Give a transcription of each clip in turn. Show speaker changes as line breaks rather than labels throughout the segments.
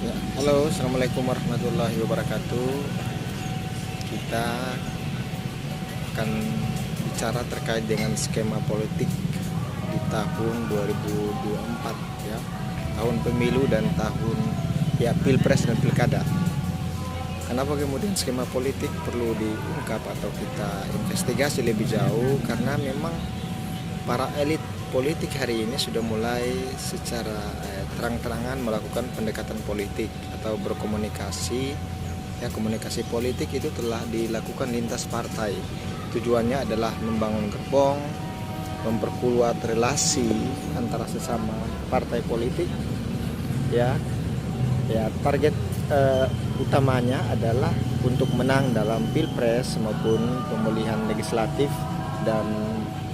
Ya, halo, assalamualaikum warahmatullahi wabarakatuh. Kita akan bicara terkait dengan skema politik di tahun 2024, ya, tahun pemilu dan tahun pilpres dan pilkada. Kenapa kemudian skema politik perlu diungkap atau kita investigasi lebih jauh? Karena memang para elit politik hari ini sudah mulai secara terang-terangan melakukan pendekatan politik atau berkomunikasi. Ya, komunikasi politik itu telah dilakukan lintas partai. Tujuannya adalah membangun gerbong, memperkuat relasi antara sesama partai politik. Ya, target utamanya adalah untuk menang dalam pilpres maupun pemilihan legislatif dan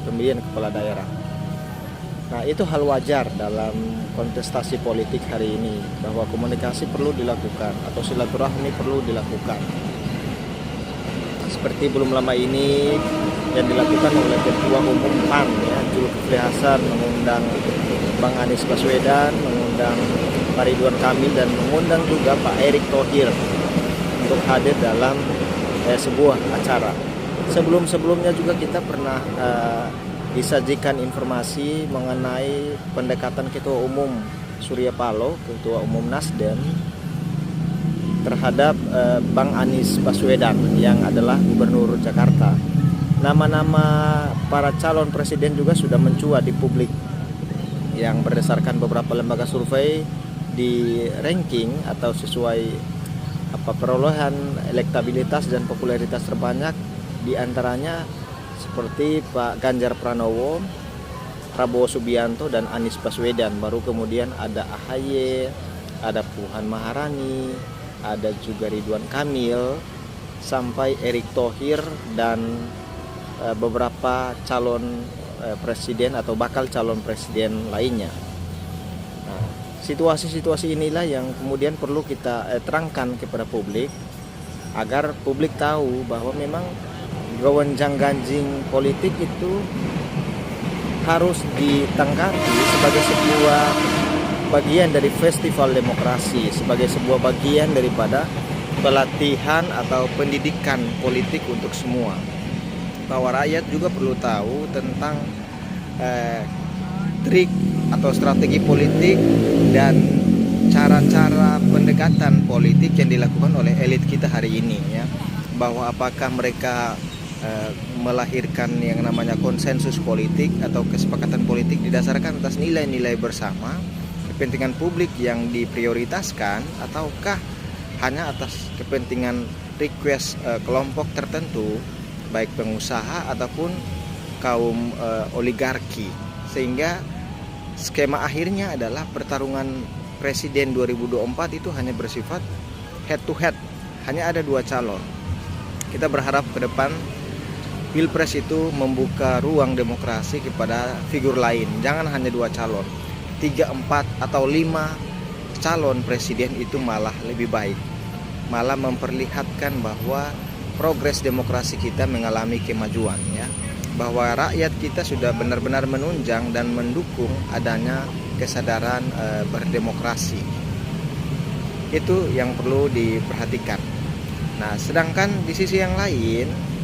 pemilihan kepala daerah. Nah, itu hal wajar dalam kontestasi politik hari ini, bahwa komunikasi perlu dilakukan atau silaturahmi perlu dilakukan. Seperti belum lama ini yang dilakukan oleh Ketua Umum PAN, ya, Zulkifli Hasan, mengundang Bang Anies Baswedan, mengundang Pak Ridwan Kamil, dan mengundang juga Pak Erick Thohir untuk hadir dalam sebuah acara. Sebelumnya juga kita pernah disajikan informasi mengenai pendekatan Ketua Umum Surya Paloh, Ketua Umum Nasdem, terhadap Bang Anies Baswedan yang adalah Gubernur Jakarta. Nama-nama para calon presiden juga sudah mencuat di publik, yang berdasarkan beberapa lembaga survei di ranking atau sesuai perolehan elektabilitas dan popularitas terbanyak, diantaranya seperti Pak Ganjar Pranowo, Prabowo Subianto, dan Anies Baswedan. Baru kemudian ada AHY, ada Puan Maharani, ada juga Ridwan Kamil, sampai Erick Thohir dan beberapa calon presiden atau bakal calon presiden lainnya. Nah, situasi-situasi inilah yang kemudian perlu kita terangkan kepada publik, agar publik tahu bahwa memang gonjang-ganjing politik itu harus ditanggapi sebagai sebuah bagian dari festival demokrasi, sebagai sebuah bagian daripada pelatihan atau pendidikan politik untuk semua. Bahwa rakyat juga perlu tahu tentang trik atau strategi politik dan cara-cara pendekatan politik yang dilakukan oleh elit kita hari ini, ya. Bahwa apakah mereka melahirkan yang namanya konsensus politik atau kesepakatan politik didasarkan atas nilai-nilai bersama, kepentingan publik yang diprioritaskan, ataukah hanya atas kepentingan request kelompok tertentu, baik pengusaha ataupun kaum oligarki. Sehingga skema akhirnya adalah pertarungan presiden 2024 itu hanya bersifat head to head, hanya ada dua calon. Kita berharap ke depan pilpres itu membuka ruang demokrasi kepada figur lain. Jangan hanya dua calon, 3, 4, atau 5 calon presiden itu malah lebih baik. Malah memperlihatkan bahwa progres demokrasi kita mengalami kemajuan, ya. Bahwa rakyat kita sudah benar-benar menunjang dan mendukung adanya kesadaran berdemokrasi. Itu yang perlu diperhatikan. Nah, sedangkan di sisi yang lain,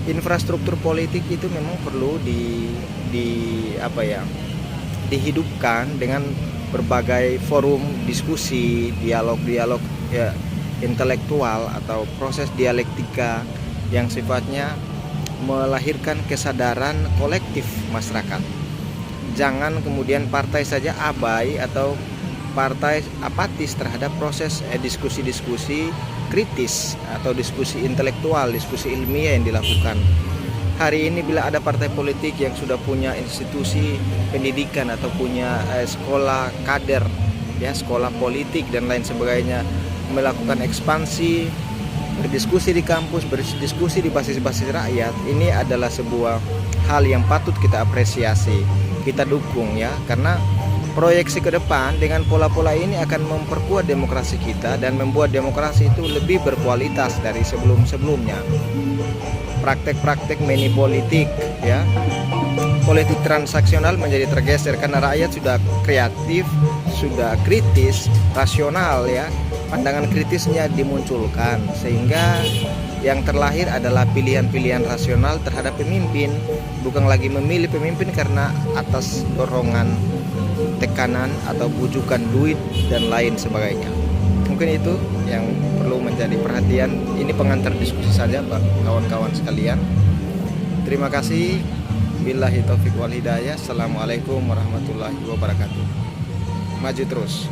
infrastruktur politik itu memang perlu dihidupkan dengan berbagai forum diskusi, dialog-dialog, ya, intelektual atau proses dialektika yang sifatnya melahirkan kesadaran kolektif masyarakat. Jangan kemudian partai saja abai atau partai apatis terhadap proses diskusi-diskusi kritis atau diskusi intelektual, diskusi ilmiah yang dilakukan. Hari ini bila ada partai politik yang sudah punya institusi pendidikan atau punya sekolah kader, ya, sekolah politik dan lain sebagainya, melakukan ekspansi, berdiskusi di kampus, berdiskusi di basis-basis rakyat, ini adalah sebuah hal yang patut kita apresiasi, kita dukung, ya, karena proyeksi ke depan dengan pola-pola ini akan memperkuat demokrasi kita dan membuat demokrasi itu lebih berkualitas dari sebelum-sebelumnya. praktek-praktek money politik ya. Politik transaksional menjadi tergeser karena rakyat sudah kreatif, sudah kritis, rasional ya. Pandangan kritisnya dimunculkan sehingga yang terlahir adalah pilihan-pilihan rasional terhadap pemimpin, bukan lagi memilih pemimpin karena atas dorongan, tekanan atau bujukan duit dan lain sebagainya. Mungkin itu yang perlu menjadi perhatian. Ini pengantar diskusi saja Pak, kawan-kawan sekalian. Terima kasih. Billahi taufik wal hidayah. Assalamualaikum warahmatullahi wabarakatuh. Maju terus.